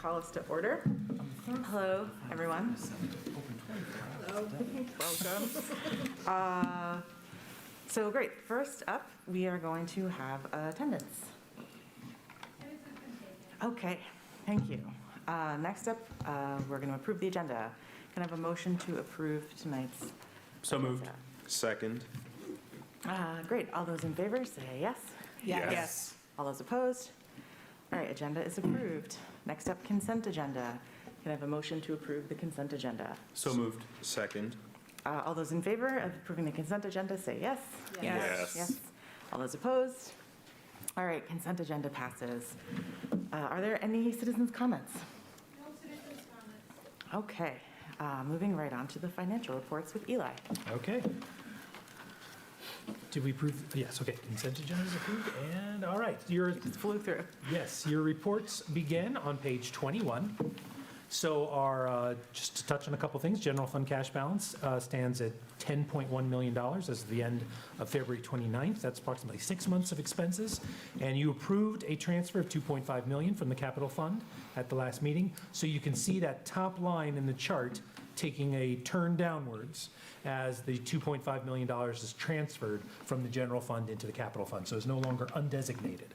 call us to order. Hello, everyone. Hello. Welcome. So great. First up, we are going to have attendance. Okay, thank you. Next up, we're going to approve the agenda. Can I have a motion to approve tonight's? So moved. agenda? Second. Great. All those in favor say yes. Yes. All those opposed? All right, agenda is approved. Next up, consent agenda. Can I have a motion to approve the consent agenda? So moved. Second. All those in favor of approving the consent agenda say yes. Yes. Yes. All those opposed? All right, consent agenda passes. Are there any citizens' comments? No citizens' comments. Okay, moving right on to the financial reports with Eli. Okay. Did we approve? Yes, okay, consent agenda is approved, and all right, Just flew through. yes, your reports begin on page 21. So our, just to touch on a couple things, general fund cash balance stands at $10.1 million as of the end of February 29th. That's approximately 6 months of expenses. And you approved a transfer of $2.5 million from the capital fund at the last meeting. So you can see that top line in the chart taking a turn downwards as the $2.5 million is transferred from the general fund into the capital fund. So it's no longer undesignated.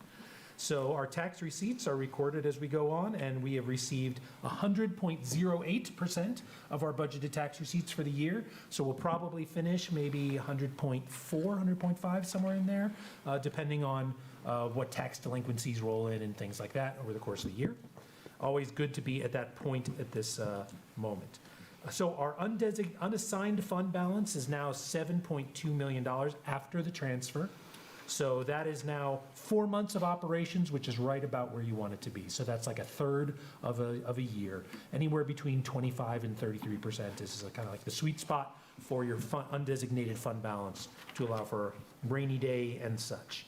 So our tax receipts are recorded as we go on, and we have received 100.08% of our budgeted tax receipts for the year. So we'll probably finish maybe 100.4, 100.5, somewhere in there, depending on what tax delinquencies roll in and things like that over the course of the year. Always good to be at that point at this moment. So our unassigned fund balance is now $7.2 million after the transfer. So that is now 4 months of operations, which is right about where you want it to be. So that's like a third of a year. Anywhere between 25 and 33% is kind of like the sweet spot for your undesignated fund balance to allow for rainy day and such.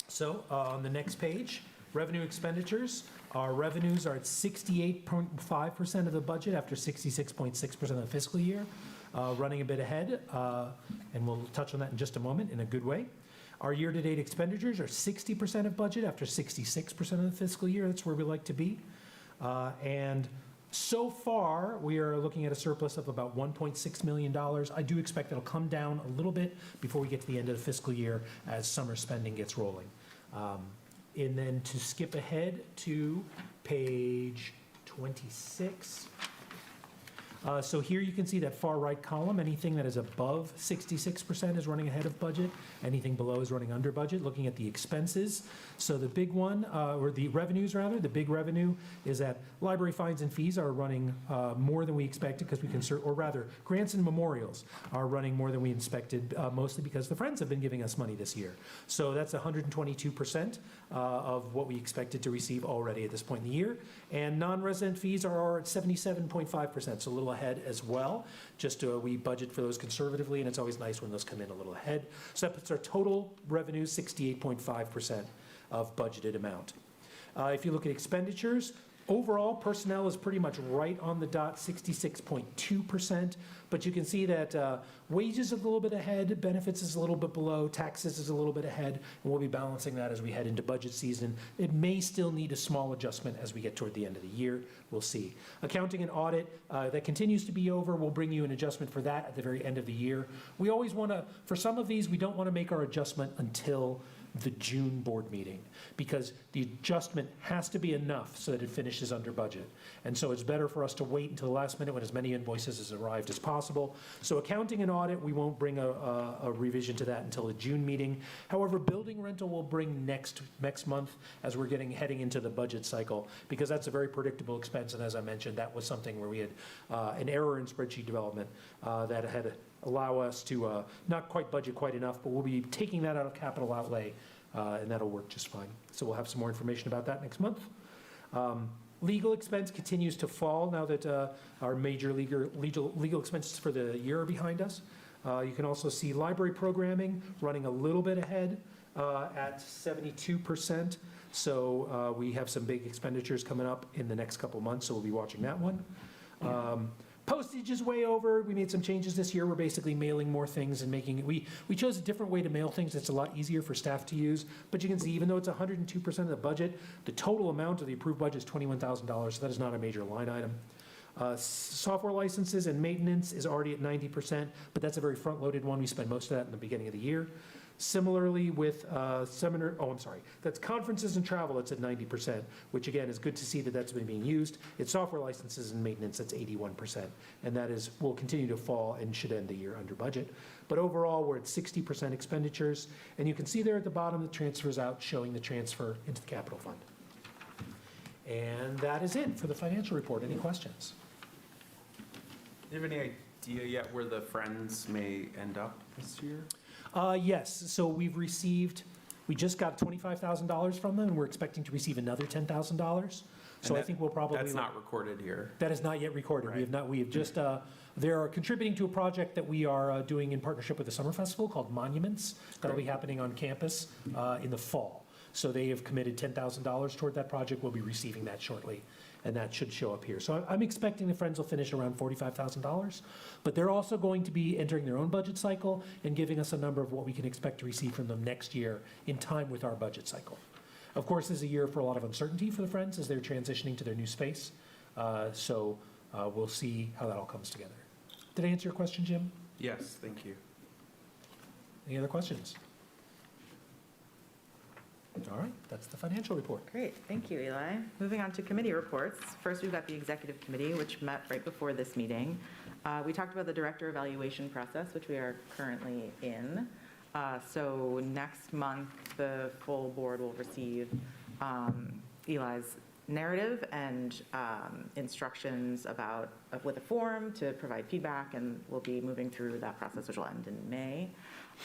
So on the next page, revenue expenditures. Our revenues are at 68.5% of the budget after 66.6% of the fiscal year, running a bit ahead, and we'll touch on that in just a moment in a good way. Our year-to-date expenditures are 60% of budget after 66% of the fiscal year. That's where we like to be. And so far, we are looking at a surplus of about $1.6 million. I do expect it'll come down a little bit before we get to the end of the fiscal year as summer spending gets rolling. And then to skip ahead to page 26. So here you can see that far right column. Anything that is above 66% is running ahead of budget. Anything below is running under budget. Looking at the expenses. So the big one, or the revenues rather, the big revenue is that library fines and fees are running more than we expected because we can, or rather, grants and memorials are running more than we expected, mostly because the Friends have been giving us money this year. So that's 122% of what we expected to receive already at this point in the year. And non-resident fees are at 77.5%, so a little ahead as well. Just we budget for those conservatively, and it's always nice when those come in a little ahead. So that puts our total revenue 68.5% of budgeted amount. If you look at expenditures, overall personnel is pretty much right on the dot, 66.2%. But you can see that wages is a little bit ahead, benefits is a little bit below, taxes is a little bit ahead, and we'll be balancing that as we head into budget season. It may still need a small adjustment as we get toward the end of the year. We'll see. Accounting and audit, that continues to be over. We'll bring you an adjustment for that at the very end of the year. We always want to, for some of these, we don't want to make our adjustment until the June board meeting because the adjustment has to be enough so that it finishes under budget. And so it's better for us to wait until the last minute when as many invoices has arrived as possible. So accounting and audit, we won't bring a revision to that until the June meeting. However, building rental will bring next month as we're heading into the budget cycle because that's a very predictable expense. And as I mentioned, that was something where we had an error in spreadsheet development that had allow us to not quite budget quite enough, but we'll be taking that out of capital outlay, and that'll work just fine. So we'll have some more information about that next month. Legal expense continues to fall now that our major legal expenses for the year are behind us. You can also see library programming running a little bit ahead at 72%. So we have some big expenditures coming up in the next couple months, so we'll be watching that one. Postage is way over. We made some changes this year. We're basically mailing more things and making, we chose a different way to mail things. It's a lot easier for staff to use. But you can see, even though it's 102% of the budget, the total amount of the approved budget is $21,000, so that is not a major line item. Software licenses and maintenance is already at 90%, but that's a very front-loaded one. We spend most of that in the beginning of the year. Similarly with that's conferences and travel, it's at 90%, which again is good to see that that's been being used. It's software licenses and maintenance, that's 81%, and that will continue to fall and should end the year under budget. But overall, we're at 60% expenditures, and you can see there at the bottom the transfers out showing the transfer into the capital fund. And that is it for the financial report. Any questions? Do you have any idea yet where the Friends may end up this year? Yes, so we just got $25,000 from them, and we're expecting to receive another $10,000. So I think we'll probably. That's not recorded here. That is not yet recorded. Right. We have just, they're contributing to a project that we are doing in partnership with the Summer Festival called Monuments. That'll be happening on campus in the fall. So they have committed $10,000 toward that project. We'll be receiving that shortly, and that should show up here. So I'm expecting the Friends will finish around $45,000, but they're also going to be entering their own budget cycle and giving us a number of what we can expect to receive from them next year in time with our budget cycle. Of course, this is a year for a lot of uncertainty for the Friends as they're transitioning to their new space. So we'll see how that all comes together. Did I answer your question, Jim? Yes, thank you. Any other questions? All right, that's the financial report. Great, thank you, Eli. Moving on to committee reports. First, we've got the executive committee, which met right before this meeting. We talked about the director evaluation process, which we are currently in. So next month, the full board will receive Eli's narrative and instructions with a form to provide feedback, and we'll be moving through that process, which will end in May.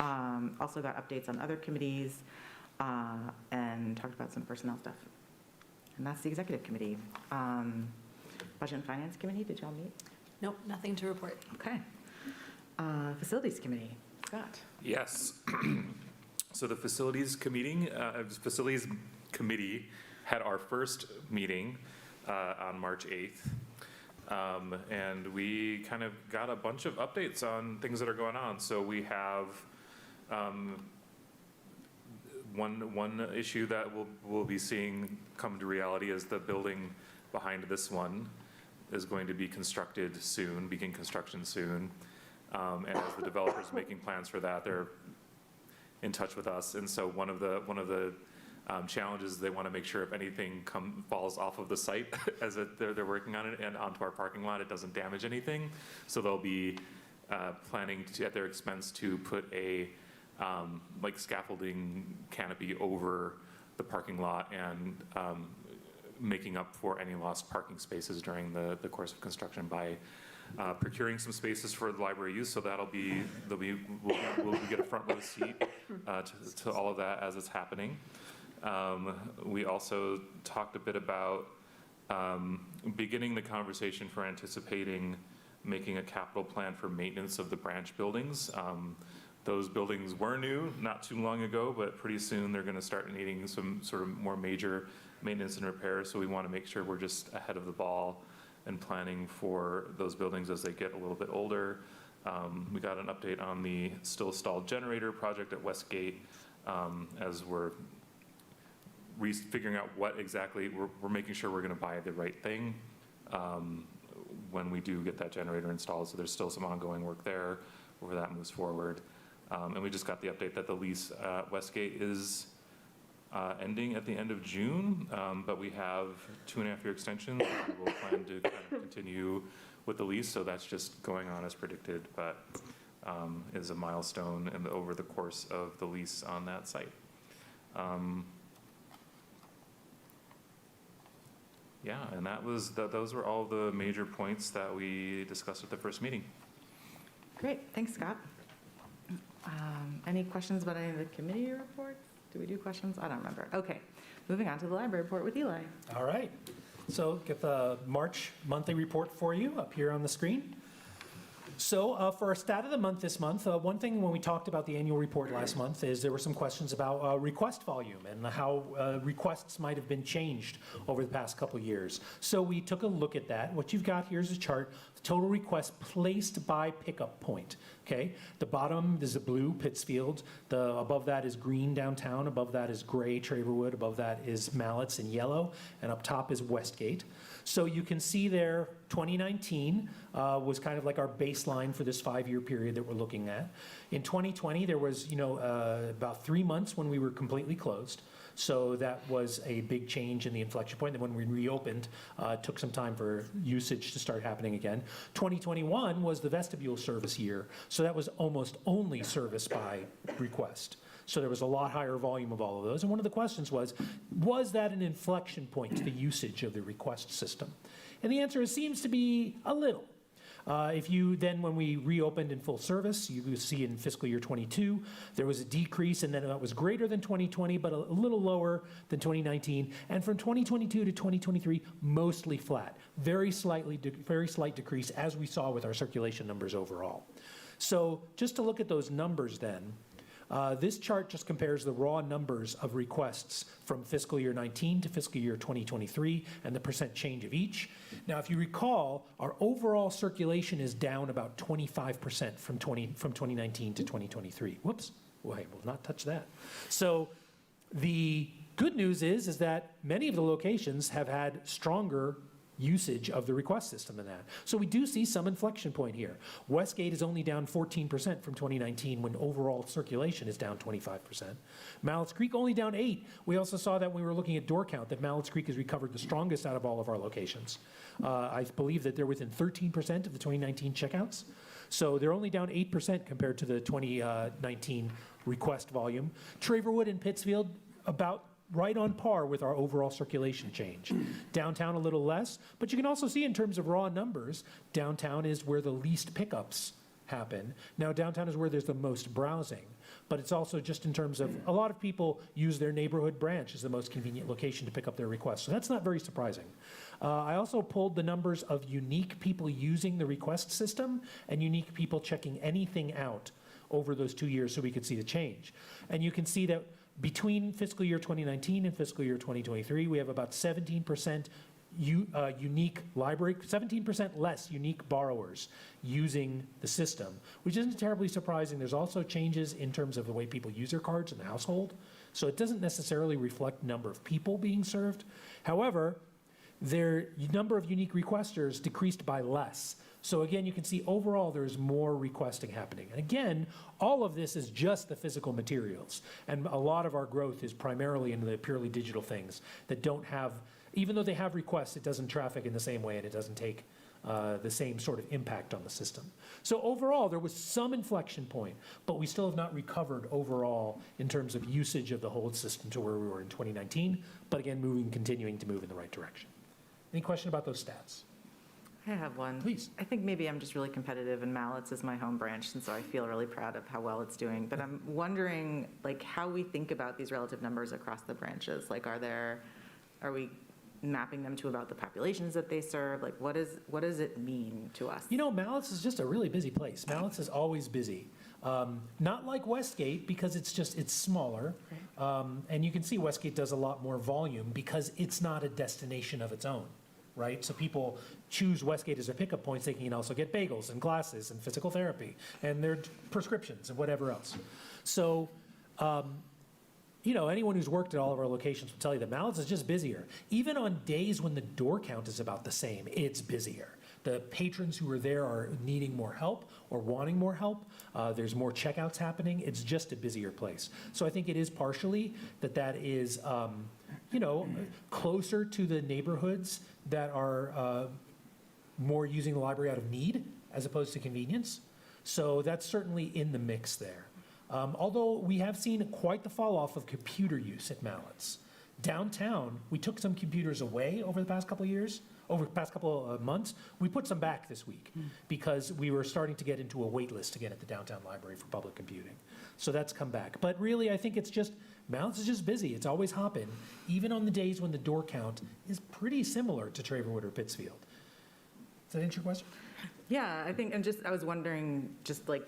Also got updates on other committees. And talked about some personnel stuff. And that's the executive committee. Budget and Finance Committee, did y'all meet? Nope, nothing to report. Okay. Facilities Committee, Scott. Yes. So the Facilities Committee had our first meeting on March 8th. And we kind of got a bunch of updates on things that are going on. So we have one issue that we'll be seeing come to reality is the building behind this one is going to be constructed soon, begin construction soon. And as the developer's making plans for that, they're in touch with us. And so one of the challenges is they want to make sure if anything falls off of the site as they're working on it and onto our parking lot, it doesn't damage anything. So they'll be planning to, at their expense, to put a like scaffolding canopy over the parking lot and making up for any lost parking spaces during the course of construction by procuring some spaces for the library use. So we'll get a front row seat to all of that as it's happening. We also talked a bit about beginning the conversation for anticipating making a capital plan for maintenance of the branch buildings. Those buildings were new not too long ago, but pretty soon they're going to start needing some sort of more major maintenance and repairs. So we want to make sure we're just ahead of the ball and planning for those buildings as they get a little bit older. We got an update on the still stalled generator project at Westgate as we're figuring out what exactly, we're making sure we're going to buy the right thing when we do get that generator installed. So there's still some ongoing work there where that moves forward. And we just got the update that the lease at Westgate is ending at the end of June, but we have 2.5-year extensions. We will plan to kind of continue with the lease, so that's just going on as predicted, but is a milestone over the course of the lease on that site. Yeah, and those were all the major points that we discussed at the first meeting. Great, thanks, Scott. Any questions about any of the committee reports? Do we do questions? I don't remember. Okay, moving on to the library report with Eli. All right. So get the March monthly report for you up here on the screen. So for our stat of the month this month, one thing when we talked about the annual report last month is there were some questions about request volume and how requests might have been changed over the past couple of years. So we took a look at that. What you've got here is a chart, total requests placed by pickup point. Okay, the bottom is the blue, Pittsfield. Above that is green, downtown. Above that is gray, Traverwood. Above that is Mallets in yellow. And up top is Westgate. So you can see there, 2019 was kind of like our baseline for this 5-year period that we're looking at. In 2020, there was, about 3 months when we were completely closed. So that was a big change in the inflection point. And when we reopened, it took some time for usage to start happening again. 2021 was the vestibule service year. So that was almost only service by request. So there was a lot higher volume of all of those. And one of the questions was that an inflection point to the usage of the request system? And the answer seems to be a little. When we reopened in full service, you see in fiscal year 22, there was a decrease, and then that was greater than 2020, but a little lower than 2019. And from 2022 to 2023, mostly flat. Very slight decrease, as we saw with our circulation numbers overall. So just to look at those numbers then, this chart just compares the raw numbers of requests from fiscal year 19 to fiscal year 2023 and the percent change of each. Now, if you recall, our overall circulation is down about 25% from 2019 to 2023. Whoops, wait, we'll not touch that. So the good news is that many of the locations have had stronger usage of the request system than that. So we do see some inflection point here. Westgate is only down 14% from 2019 when overall circulation is down 25%. Mallett's Creek only down 8%. We also saw that when we were looking at door count that Mallett's Creek has recovered the strongest out of all of our locations. I believe that they're within 13% of the 2019 checkouts. So they're only down 8% compared to the 2019 request volume. Traverwood and Pittsfield about right on par with our overall circulation change. Downtown a little less, but you can also see in terms of raw numbers, downtown is where the least pickups happen. Now downtown is where there's the most browsing, but it's also just in terms of a lot of people use their neighborhood branch as the most convenient location to pick up their requests. So that's not very surprising. I also pulled the numbers of unique people using the request system and unique people checking anything out over those 2 years so we could see the change. And you can see that between fiscal year 2019 and fiscal year 2023, we have about 17% unique library, 17% less unique borrowers using the system, which isn't terribly surprising. There's also changes in terms of the way people use their cards in the household. So it doesn't necessarily reflect number of people being served. However, their number of unique requesters decreased by less. So again, you can see overall there's more requesting happening. And again, all of this is just the physical materials. And a lot of our growth is primarily in the purely digital things that don't have, even though they have requests, it doesn't traffic in the same way and it doesn't take the same sort of impact on the system. So overall, there was some inflection point, but we still have not recovered overall in terms of usage of the whole system to where we were in 2019, but again, continuing to move in the right direction. Any question about those stats? I have one. Please. I think maybe I'm just really competitive, and Mallett's is my home branch, and so I feel really proud of how well it's doing. But I'm wondering, how we think about these relative numbers across the branches. Are we mapping them to about the populations that they serve? What does it mean to us? Mallett's is just a really busy place. Mallett's is always busy. Not like Westgate because it's smaller. And you can see Westgate does a lot more volume because it's not a destination of its own. Right? So people choose Westgate as their pickup points. They can also get bagels and glasses and physical therapy and their prescriptions and whatever else. So, anyone who's worked at all of our locations will tell you that Mallett's is just busier. Even on days when the door count is about the same, it's busier. The patrons who are there are needing more help or wanting more help. There's more checkouts happening. It's just a busier place. So I think it is partially that is, closer to the neighborhoods that are more using the library out of need as opposed to convenience. So that's certainly in the mix there. Although we have seen quite the fall off of computer use at Mallett's. Downtown, we took some computers away over the past couple of years. Over the past couple of months, we put some back this week because we were starting to get into a wait list again at the downtown library for public computing. So that's come back. But really, I think Mallett's is just busy. It's always hopping, even on the days when the door count is pretty similar to Traverwood or Pittsfield. Does that answer your question? Yeah, I think, and just, I was wondering, just like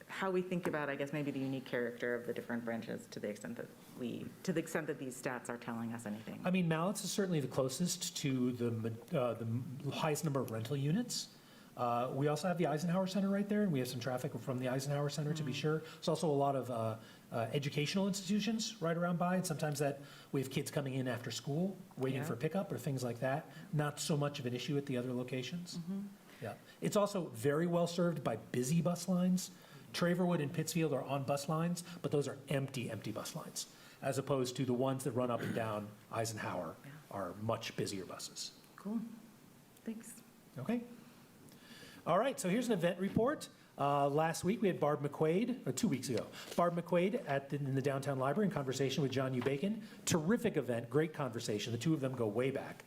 how we think about, I guess, maybe the unique character of the different branches to the extent that these stats are telling us anything. I mean, Mallets is certainly the closest to the highest number of rental units. We also have the Eisenhower Center right there, and we have some traffic from the Eisenhower Center, to be sure. There's also a lot of educational institutions right around by, and sometimes that we have kids coming in after school, waiting Yeah. for pickup or things like that. Not so much of an issue at the other locations. Yeah. It's also very well served by busy bus lines. Traverwood and Pittsfield are on bus lines, but those are empty bus lines, as opposed to the ones that run up and down Eisenhower are much busier buses. Cool. Thanks. Okay? All right, so here's an event report. Last week, we had Barb McQuaid, or 2 weeks ago, Barb McQuaid in the downtown library in conversation with John U. Bacon. Terrific event, great conversation. The two of them go way back.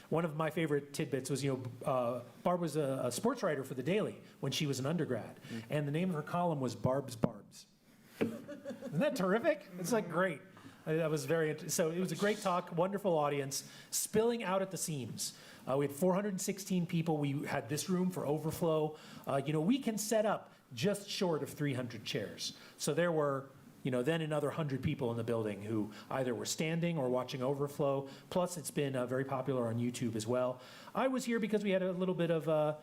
One of my favorite tidbits was, Barb was a sports writer for The Daily when she was an undergrad, and the name of her column was Barb's Barbs. Isn't that terrific? It's like great. That was so it was a great talk, wonderful audience, spilling out at the seams. We had 416 people. We had this room for overflow. We can set up just short of 300 chairs. So there were, then another 100 people in the building who either were standing or watching overflow. Plus, it's been very popular on YouTube as well. I was here because we had a little bit of,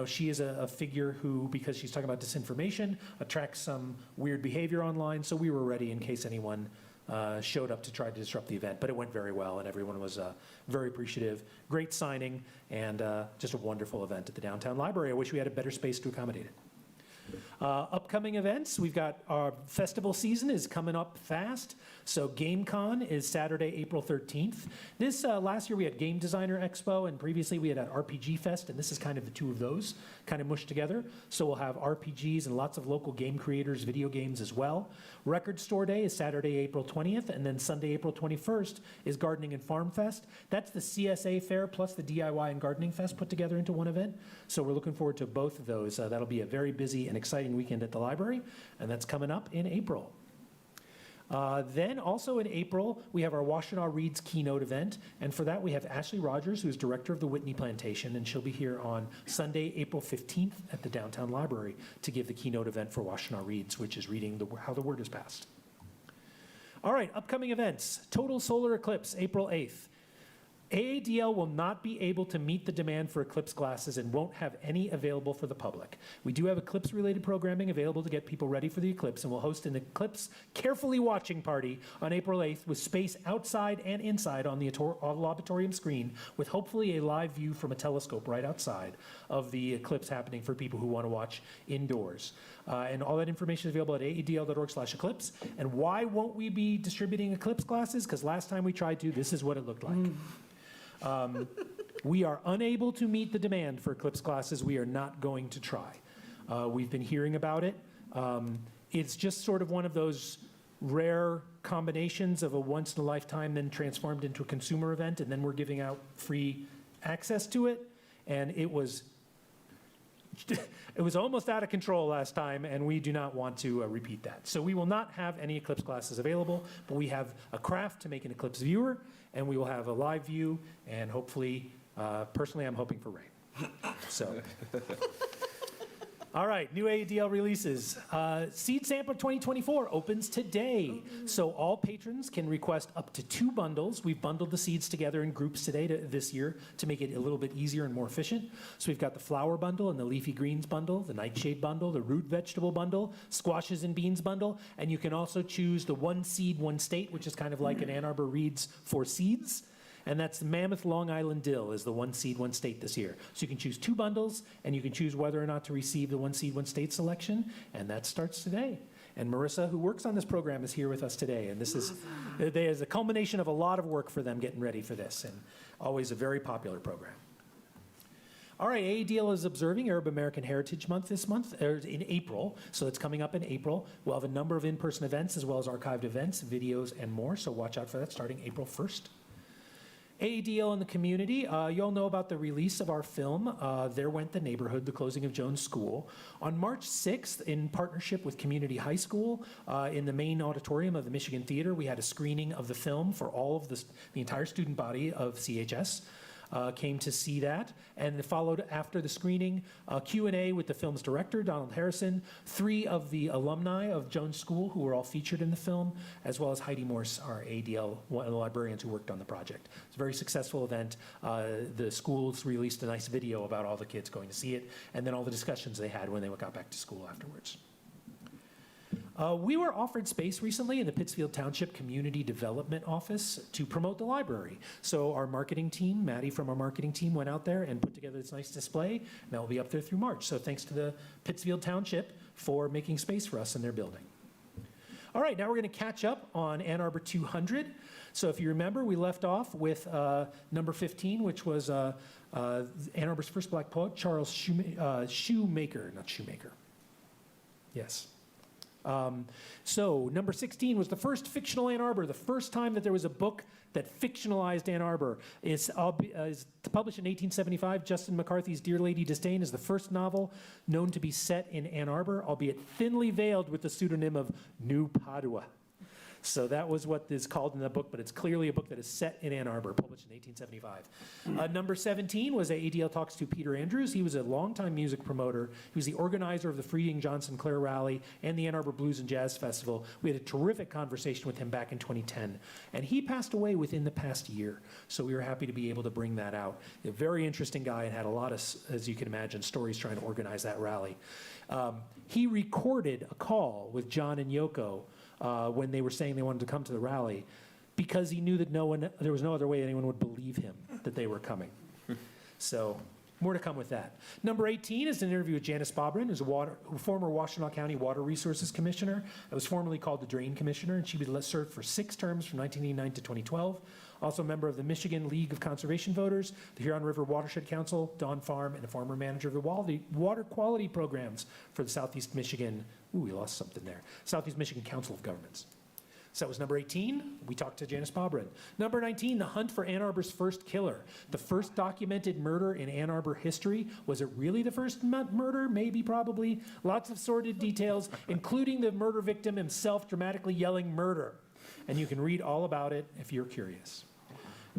she is a figure who, because she's talking about disinformation, attracts some weird behavior online. So we were ready in case anyone showed up to try to disrupt the event, but it went very well, and everyone was very appreciative. Great signing, and just a wonderful event at the downtown library. I wish we had a better space to accommodate it. Upcoming events, we've got our festival season is coming up fast. So GameCon is Saturday, April 13th. This last year we had Game Designer Expo, and previously we had an RPG Fest, and this is kind of the two of those kind of mushed together. So we'll have RPGs and lots of local game creators, video games as well. Record Store Day is Saturday, April 20th, and then Sunday, April 21st is Gardening and Farm Fest. That's the CSA Fair plus the DIY and Gardening Fest put together into one event. So we're looking forward to both of those. That'll be a very busy and exciting weekend at the library, and that's coming up in April. Then also in April, we have our Washtenaw Reads keynote event, and for that we have Ashley Rogers, who is director of the Whitney Plantation, and she'll be here on Sunday, April 15th at the downtown library to give the keynote event for Washtenaw Reads, which is reading how the word is passed. All right, upcoming events. Total solar eclipse, April 8th. AADL will not be able to meet the demand for eclipse glasses and won't have any available for the public. We do have eclipse-related programming available to get people ready for the eclipse, and we'll host an eclipse carefully watching party on April 8th with space outside and inside on the auditorium screen, with hopefully a live view from a telescope right outside of the eclipse happening for people who want to watch indoors. And all that information is available at aadl.org/eclipse. And why won't we be distributing eclipse glasses? Because last time we tried to, this is what it looked like. We are unable to meet the demand for eclipse glasses. We are not going to try. We've been hearing about it. It's just sort of one of those rare combinations of a once-in-a-lifetime then transformed into a consumer event, and then we're giving out free access to it. And it was almost out of control last time, and we do not want to repeat that. So we will not have any eclipse glasses available, but we have a craft to make an eclipse viewer, and we will have a live view, and hopefully, personally, I'm hoping for rain. So, all right, new AADL releases. Seed Sampler 2024 opens today. So all patrons can request up to 2 bundles. We've bundled the seeds together in groups today this year to make it a little bit easier and more efficient. So we've got the flower bundle and the leafy greens bundle, the nightshade bundle, the root vegetable bundle, squashes and beans bundle, and you can also choose the 1 seed, 1 state, which is kind of like an Ann Arbor Reads for seeds. And that's the Mammoth Long Island Dill is the 1 seed, 1 state this year. So you can choose 2 bundles, and you can choose whether or not to receive the 1 seed, 1 state selection, and that starts today. And Marissa, who works on this program, is here with us today. And this is a culmination of a lot of work for them getting ready for this, and always a very popular program. All right, AADL is observing Arab American Heritage Month this month, or in April, so it's coming up in April. We'll have a number of in-person events as well as archived events, videos, and more, so watch out for that starting April 1st. AADL in the community, you all know about the release of our film, There Went the Neighborhood, the closing of Jones School. On March 6th, in partnership with Community High School, in the main auditorium of the Michigan Theater, we had a screening of the film for all of the entire student body of CHS. came to see that, and followed after the screening Q&A with the film's director, Donald Harrison, 3 of the alumni of Jones School who were all featured in the film, as well as Heidi Morse, our AADL, one of the librarians who worked on the project. It's a very successful event. The schools released a nice video about all the kids going to see it, and then all the discussions they had when they got back to school afterwards. We were offered space recently in the Pittsfield Township Community Development Office to promote the library. So our marketing team, Maddie from our marketing team, went out there and put together this nice display, and that will be up there through March. So thanks to the Pittsfield Township for making space for us in their building. All right, now we're going to catch up on Ann Arbor 200. So if you remember, we left off with number 15, which was Ann Arbor's first black poet, Charles Shoemaker, not Shoemaker. Yes. So number 16 was the first fictional Ann Arbor, the first time that there was a book that fictionalized Ann Arbor. It's published in 1875. Justin McCarthy's Dear Lady Disdain is the first novel known to be set in Ann Arbor, albeit thinly veiled with the pseudonym of New Padua. So that was what is called in the book, but it's clearly a book that is set in Ann Arbor, published in 1875. Number 17 was AADL Talks to Peter Andrews. He was a longtime music promoter. He was the organizer of the Freeding Johnson Clare Rally and the Ann Arbor Blues and Jazz Festival. We had a terrific conversation with him back in 2010. And he passed away within the past year. So we were happy to be able to bring that out. A very interesting guy and had a lot of, as you can imagine, stories trying to organize that rally. He recorded a call with John and Yoko when they were saying they wanted to come to the rally, because he knew that there was no other way anyone would believe him that they were coming. So more to come with that. Number 18 is an interview with Janice Bobrin, who's a former Washtenaw County Water Resources Commissioner. It was formerly called the Drain Commissioner, and she was served for 6 terms from 1989 to 2012. Also a member of the Michigan League of Conservation Voters, the Huron River Watershed Council, Dawn Farm, and a former manager of the water quality programs for the Southeast Michigan, we lost something there, Southeast Michigan Council of Governments. So that was number 18. We talked to Janice Bobrin. Number 19, the hunt for Ann Arbor's first killer. The first documented murder in Ann Arbor history. Was it really the first murder? Maybe, probably. Lots of sordid details, including the murder victim himself dramatically yelling murder. And you can read all about it if you're curious.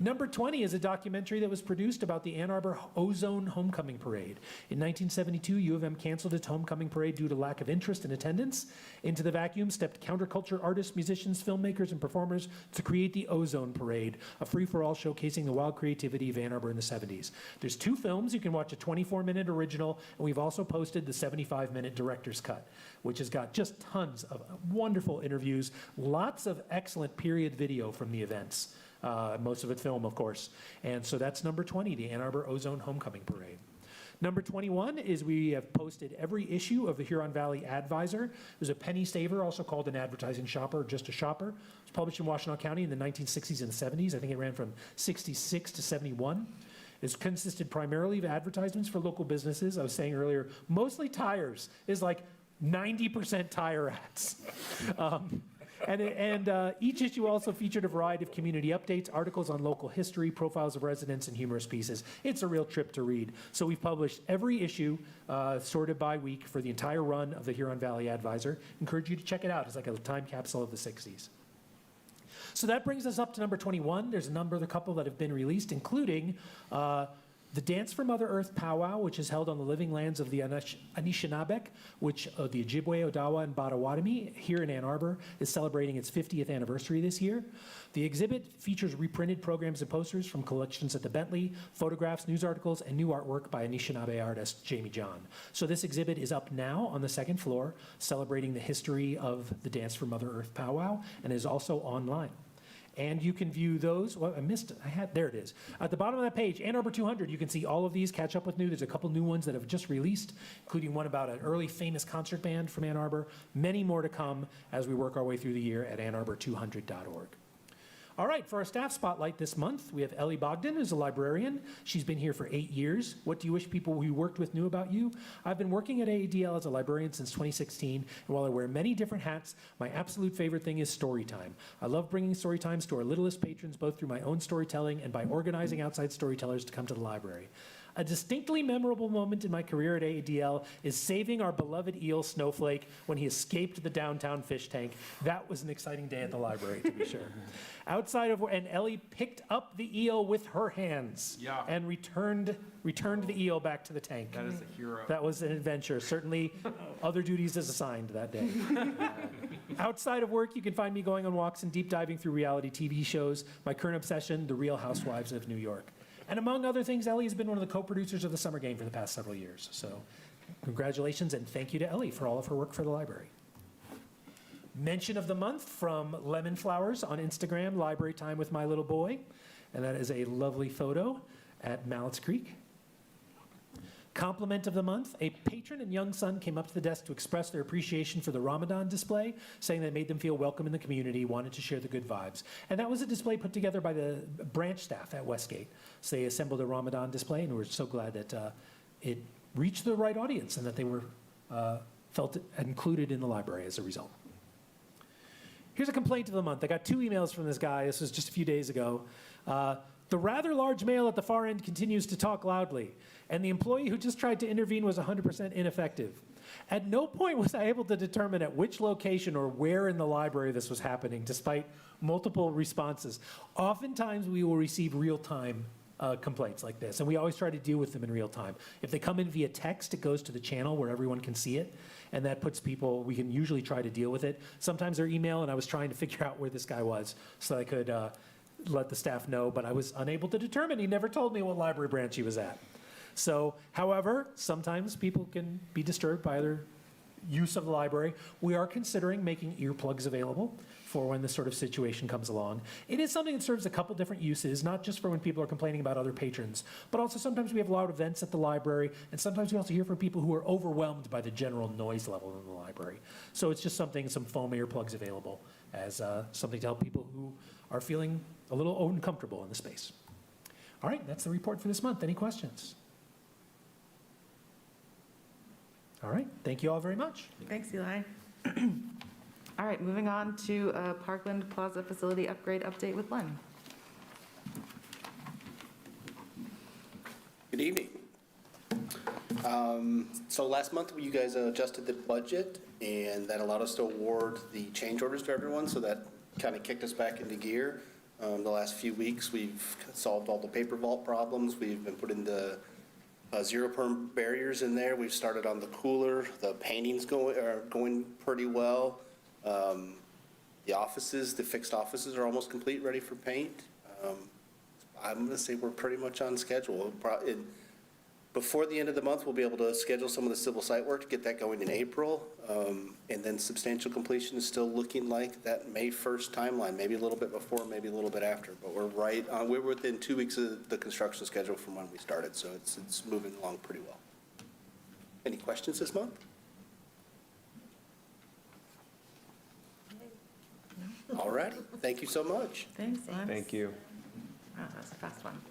Number 20 is a documentary that was produced about the Ann Arbor Ozone Homecoming Parade. In 1972, U of M canceled its homecoming parade due to lack of interest and attendance. Into the vacuum stepped counterculture artists, musicians, filmmakers, and performers to create the Ozone Parade, a free-for-all showcasing the wild creativity of Ann Arbor in the 70s. There's 2 films. You can watch a 24-minute original, and we've also posted the 75-minute director's cut, which has got just tons of wonderful interviews, lots of excellent period video from the events. Most of it film, of course. And so that's number 20, the Ann Arbor Ozone Homecoming Parade. Number 21 is we have posted every issue of the Huron Valley Advisor. It was a penny saver, also called an advertising shopper, or just a shopper. It was published in Washtenaw County in the 1960s and 70s. I think it ran from 66 to 71. It consisted primarily of advertisements for local businesses. I was saying earlier, mostly tires. Is like 90% tire ads. And each issue also featured a variety of community updates, articles on local history, profiles of residents, and humorous pieces. It's a real trip to read. So we've published every issue, sorted by week, for the entire run of the Huron Valley Advisor. Encourage you to check it out. It's like a time capsule of the 60s. So that brings us up to number 21. There's a couple that have been released, including the Dance for Mother Earth Powwow, which is held on the living lands of the Anishinaabeg, which the Ojibwe, Odawa, and Potawatomi here in Ann Arbor, is celebrating its 50th anniversary this year. The exhibit features reprinted programs and posters from collections at the Bentley, photographs, news articles, and new artwork by Anishinaabe artist Jamie John. So this exhibit is up now on the 2nd floor, celebrating the history of the Dance for Mother Earth Powwow, and is also online. And you can view those. Well, there it is. At the bottom of that page, Ann Arbor 200, you can see all of these, catch up with new. There's a couple new ones that have just released, including one about an early famous concert band from Ann Arbor. Many more to come as we work our way through the year at annarbor200.org. All right, for our staff spotlight this month, we have Ellie Bogdan, who's a librarian. She's been here for 8 years. What do you wish people we worked with knew about you? I've been working at AADL as a librarian since 2016, and while I wear many different hats, my absolute favorite thing is story time. I love bringing story times to our littlest patrons, both through my own storytelling and by organizing outside storytellers to come to the library. A distinctly memorable moment in my career at AADL is saving our beloved eel Snowflake when he escaped the downtown fish tank. That was an exciting day at the library, to be sure. And Ellie picked up the eel with her hands Yeah. and returned the eel back to the tank. That is a hero. That was an adventure. Certainly, other duties as assigned that day. Outside of work, you can find me going on walks and deep diving through reality TV shows. My current obsession, The Real Housewives of New York. And among other things, Ellie has been one of the co-producers of the Summer Game for the past several years. So congratulations and thank you to Ellie for all of her work for the library. Mention of the month from Lemon Flowers on Instagram, Library Time with My Little Boy. And that is a lovely photo at Mallett's Creek. Compliment of the month, a patron and young son came up to the desk to express their appreciation for the Ramadan display, saying that it made them feel welcome in the community, wanted to share the good vibes. And that was a display put together by the branch staff at Westgate. So they assembled a Ramadan display, and we're so glad that it reached the right audience and that they were felt included in the library as a result. Here's a complaint of the month. I got 2 emails from this guy. This was just a few days ago. The rather large male at the far end continues to talk loudly, and the employee who just tried to intervene was 100% ineffective. At no point was I able to determine at which location or where in the library this was happening, despite multiple responses. Oftentimes, we will receive real-time complaints like this, and we always try to deal with them in real time. If they come in via text, it goes to the channel where everyone can see it, and that puts people, we can usually try to deal with it. Sometimes they're email, and I was trying to figure out where this guy was so I could let the staff know, but I was unable to determine. He never told me what library branch he was at. So, however, sometimes people can be disturbed by their use of the library. We are considering making earplugs available for when this sort of situation comes along. It is something that serves a couple different uses, not just for when people are complaining about other patrons, but also sometimes we have loud events at the library, and sometimes we also hear from people who are overwhelmed by the general noise level in the library. So it's just something, some foam earplugs available as something to help people who are feeling a little uncomfortable in the space. All right, that's the report for this month. Any questions? All right, thank you all very much. Thanks, Eli. All right, moving on to Parkland Plaza Facility Upgrade Update with Len. Good evening. So last month, you guys adjusted the budget, and that allowed us to award the change orders to everyone, so that kind of kicked us back into gear. The last few weeks, we've solved all the paper vault problems. We've been putting the zero-perm barriers in there. We've started on the cooler. The painting's going pretty well. The offices, the fixed offices are almost complete, ready for paint. I'm going to say we're pretty much on schedule. Before the end of the month, we'll be able to schedule some of the civil site work to get that going in April. And then substantial completion is still looking like that May 1st timeline, maybe a little bit before, maybe a little bit after. But we're right on, we're within 2 weeks of the construction schedule from when we started, so it's moving along pretty well. Any questions this month? All righty, thank you so much. Thanks, Len. Thank you. Wow, that was a fast one.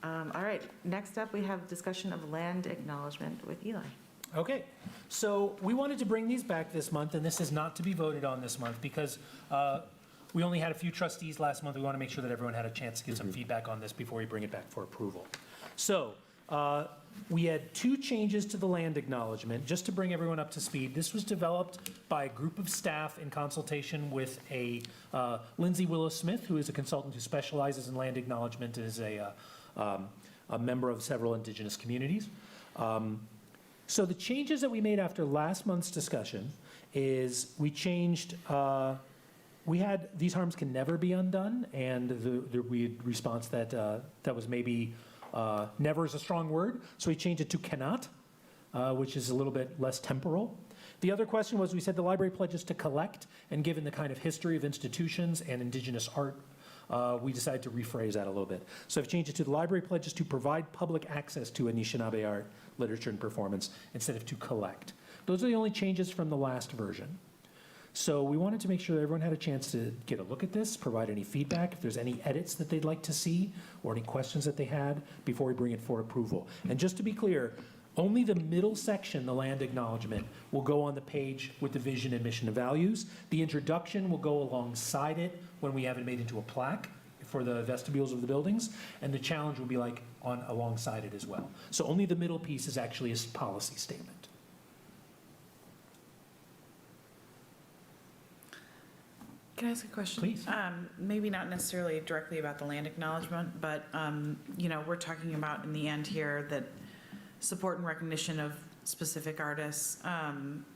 All right, next up, we have discussion of land acknowledgement with Eli. Okay, so we wanted to bring these back this month, and this is not to be voted on this month because we only had a few trustees last month. We want to make sure that everyone had a chance to give some feedback on this before we bring it back for approval. So we had 2 changes to the land acknowledgement, just to bring everyone up to speed. This was developed by a group of staff in consultation with a Lindsay Willow-Smith, who is a consultant who specializes in land acknowledgement and is a member of several indigenous communities. So the changes that we made after last month's discussion is we changed, we had these harms can never be undone, and we had response that that was maybe never is a strong word, so we changed it to cannot, which is a little bit less temporal. The other question was, we said the library pledges to collect, and given the kind of history of institutions and indigenous art, we decided to rephrase that a little bit. So I've changed it to the library pledges to provide public access to Anishinaabe art, literature, and performance instead of to collect. Those are the only changes from the last version. So we wanted to make sure that everyone had a chance to get a look at this, provide any feedback, if there's any edits that they'd like to see, or any questions that they had before we bring it for approval. And just to be clear, only the middle section, the land acknowledgement, will go on the page with the vision and mission and values. The introduction will go alongside it when we have it made into a plaque for the vestibules of the buildings, and the challenge will be like alongside it as well. So only the middle piece is actually a policy statement. Can I ask a question? Please. Maybe not necessarily directly about the land acknowledgement, but, we're talking about in the end here that support and recognition of specific artists.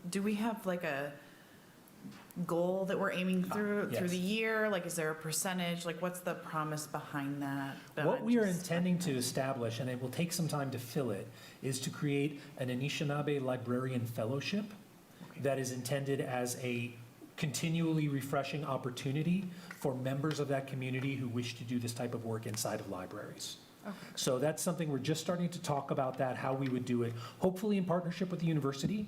Do we have like a goal that we're aiming through Yes. the year? Like, is there a percentage? Like, what's the promise behind that? What we are intending to establish, and it will take some time to fill it, is to create an Anishinaabe Librarian Fellowship that is intended as a continually refreshing opportunity for members of that community who wish to do this type of work inside of libraries. Okay. So that's something we're just starting to talk about, that, how we would do it, hopefully in partnership with the university,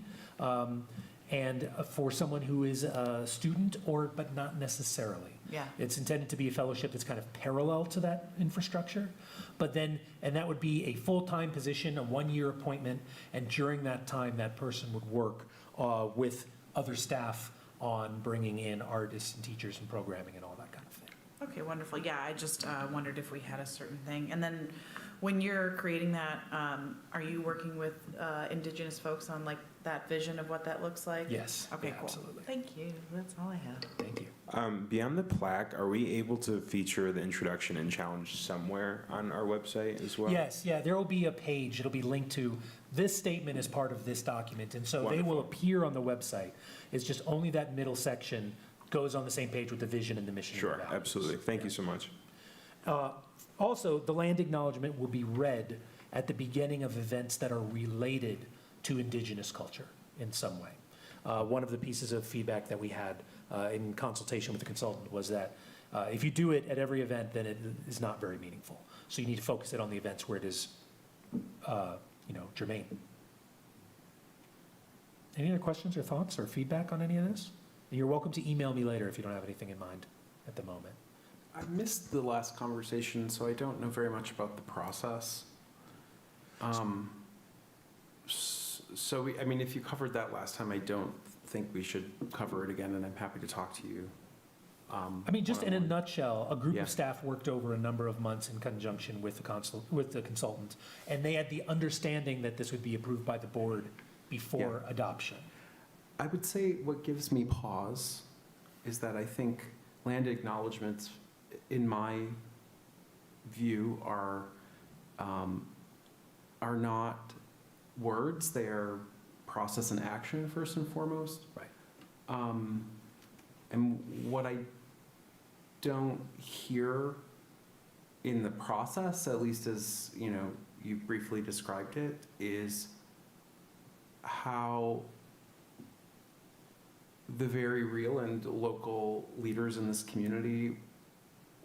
and for someone who is a student but not necessarily. Yeah. It's intended to be a fellowship that's kind of parallel to that infrastructure, but then, and that would be a full-time position, a one-year appointment, and during that time, that person would work with other staff on bringing in artists and teachers and programming and all that kind of thing. Okay, wonderful. Yeah, I just wondered if we had a certain thing. And then when you're creating that, are you working with Indigenous folks on like that vision of what that looks like? Yes. Okay, yeah, cool. absolutely. Thank you. That's all I have. Thank you. Beyond the plaque, are we able to feature the introduction and challenge somewhere on our website as well? Yes, yeah, there will be a page, it'll be linked to, this statement is part of this document, and so they will Wonderful. appear on the website. It's just only that middle section goes on the same page with the vision and the mission. and the Sure, values. absolutely. Thank you so much. Also, the land acknowledgement will be read at the beginning of events that are related to Indigenous culture in some way. One of the pieces of feedback that we had in consultation with the consultant was that if you do it at every event, then it is not very meaningful. So you need to focus it on the events where it is, germane. Any other questions or thoughts or feedback on any of this? And you're welcome to email me later if you don't have anything in mind at the moment. I missed the last conversation, so I don't know very much about the process. So, if you covered that last time, I don't think we should cover it again, and I'm happy to talk to you. Just in a one-on-one. nutshell, a group Yeah. of staff worked over a number of months in conjunction with the consultant, and they had the understanding that this would be approved by the board before adoption. I would say what gives me pause is that I think land acknowledgements, in my view, are not words. They are process and action first and foremost. Right. And what I don't hear in the process, at least as you briefly described it, is how the very real and local leaders in this community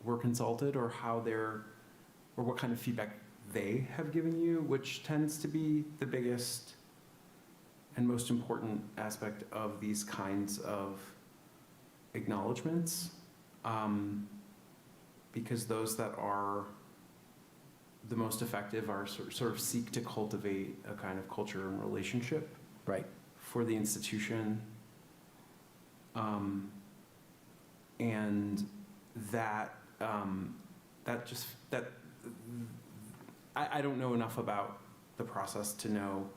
were consulted, or or what kind of feedback they have given you, which tends to be the biggest and most important aspect of these kinds of acknowledgements, because those that are the most effective are sort of seek to cultivate a kind of culture and relationship Right. for the institution. And I don't know enough about the process to know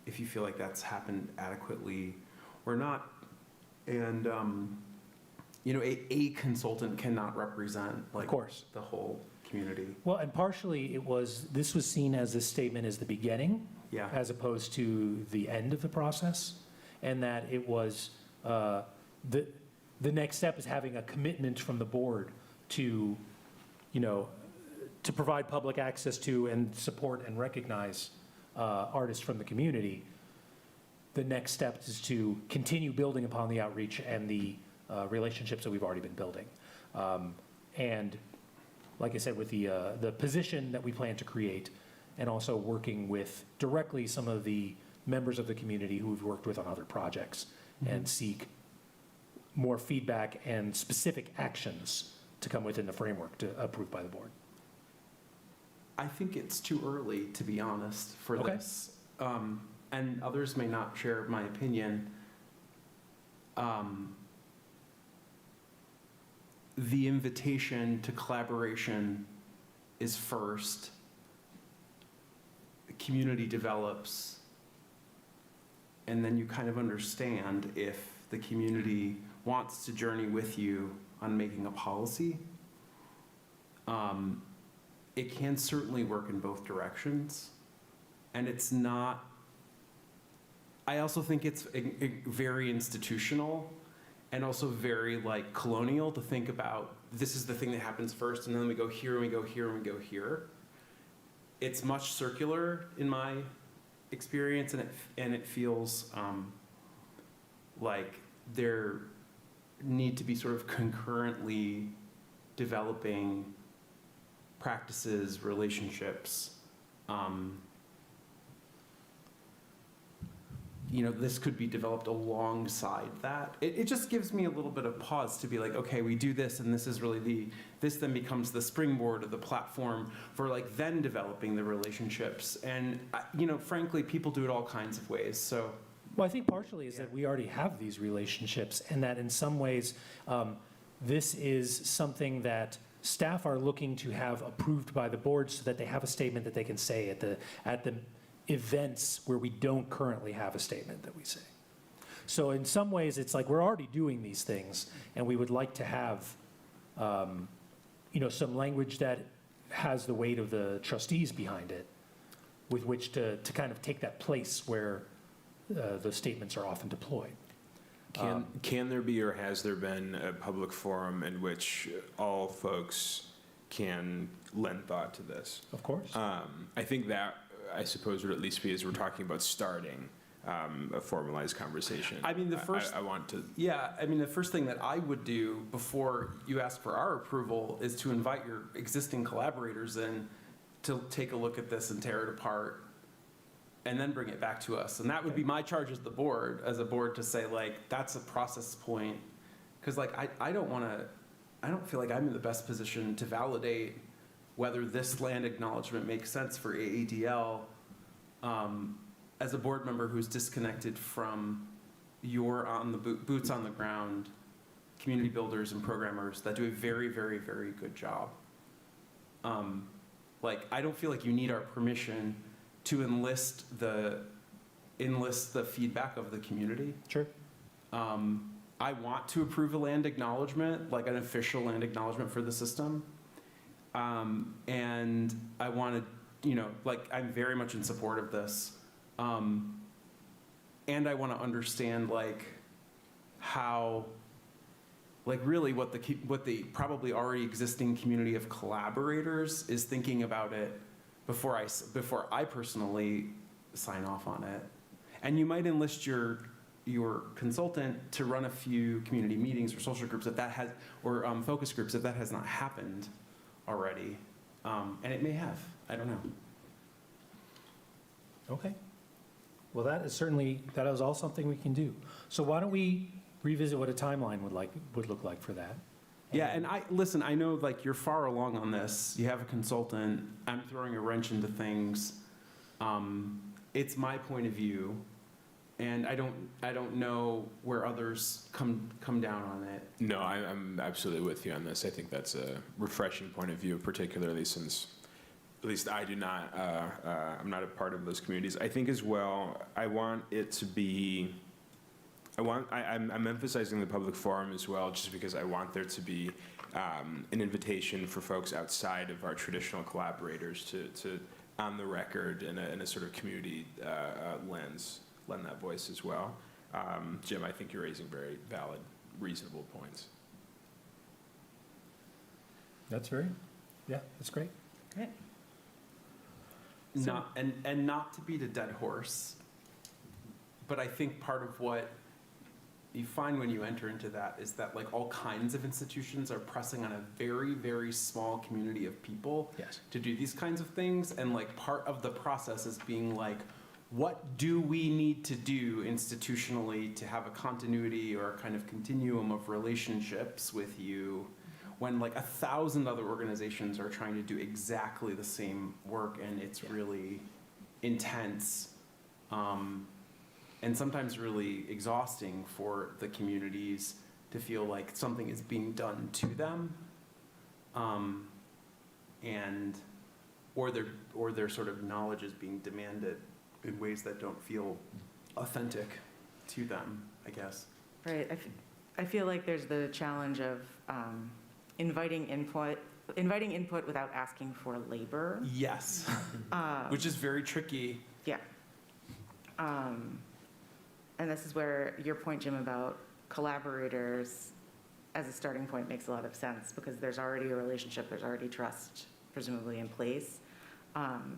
if you feel like that's happened adequately or not. And, a consultant cannot represent like course. the whole community. Well, and partially this was seen as this statement as the beginning, Yeah. as opposed to the end of the process, and that it was, the next step is having a commitment from the board to, to provide public access to and support and recognize artists from the community. The next step is to continue building upon the outreach and the relationships that we've already been building. And like I said, with the position that we plan to create, and also working with directly some of the members of the community who we've worked with on other projects, and seek more feedback and specific actions to come within the framework approved by the board. I think it's too early, to be honest, for Okay. this. And others may not share my opinion. the invitation to collaboration is first, the community develops, and then you kind of understand if the community wants to journey with you on making a policy. It can certainly work in both directions. And it's not, I also think it's very institutional and also very like colonial to think about this is the thing that happens first and then we go here and we go here and we go here. It's much circular in my experience, and it feels like there need to be sort of concurrently developing practices, relationships. This could be developed alongside that. It just gives me a little bit of pause to be like, okay, we do this, and this is really this then becomes the springboard or the platform for like then developing the relationships. And, frankly, people do it all kinds of ways, so. Well, I think partially is that we already have these relationships, and that in some ways, this is something that staff are looking to have approved by the board so that they have a statement that they can say at the events where we don't currently have a statement that we say. So in some ways, it's like we're already doing these things, and we would like to have, some language that has the weight of the trustees behind it, with which to kind of take that place where the statements are often deployed. Can there be, or has there been, a public forum in which all folks can lend thought to this? Of course. I think that, I suppose, would at least be as we're talking about starting a formalized conversation. I mean, the first. I want to. Yeah, I mean, the first thing that I would do before you ask for our approval is to invite your existing collaborators in to take a look at this and tear it apart, and then bring it back to us. And that would be my charge as a board, to say, like, that's a process point. Because, like, I don't feel like I'm in the best position to validate whether this land acknowledgement makes sense for AADL as a board member who's disconnected from your boots on the ground community builders and programmers that do a very, very, very good job. I don't feel like you need our permission to enlist the feedback of the community. Sure. I want to approve a land acknowledgement, like an official land acknowledgement for the system. And I want to, I'm very much in support of this. And I want to understand, how, really what the probably already existing community of collaborators is thinking about it before I personally sign off on it. And you might enlist your consultant to run a few community meetings or social groups or focus groups if that has not happened already. And it may have, I don't know. Okay. Well, that is all something we can do. So why don't we revisit what a timeline would look like for that? Yeah, and I know you're far along on this. You have a consultant. I'm throwing a wrench into things. It's my point of view, and I don't know where others come down on it. No, I'm absolutely with you on this. I think that's a refreshing point of view, particularly since at least I do not, I'm not a part of those communities. I think as well, I want it to be, I'm emphasizing the public forum as well, just because I want there to be an invitation for folks outside of our traditional collaborators to on the record in a sort of community lens, lend that voice as well. Jim, I think you're raising very valid, reasonable points. That's great. Great. Not to beat a dead horse, but I think part of what you find when you enter into that is that all kinds of institutions are pressing on a very, very small community of people to do these kinds of things, and part of the process is being what do we need to do institutionally to have a continuity or a kind of continuum of relationships with you, when 1,000 other organizations are trying to do exactly the same work, and it's really intense, and sometimes really exhausting for the communities to feel like something is being done to them, and or their sort of knowledge is being demanded in ways that don't feel authentic to them, I guess. Right. I feel like there's the challenge of inviting input without asking for labor. Yes, which is very tricky. Yeah. And this is where your point, Jim, about collaborators as a starting point makes a lot of sense, because there's already a relationship, there's already trust presumably in place. Aiden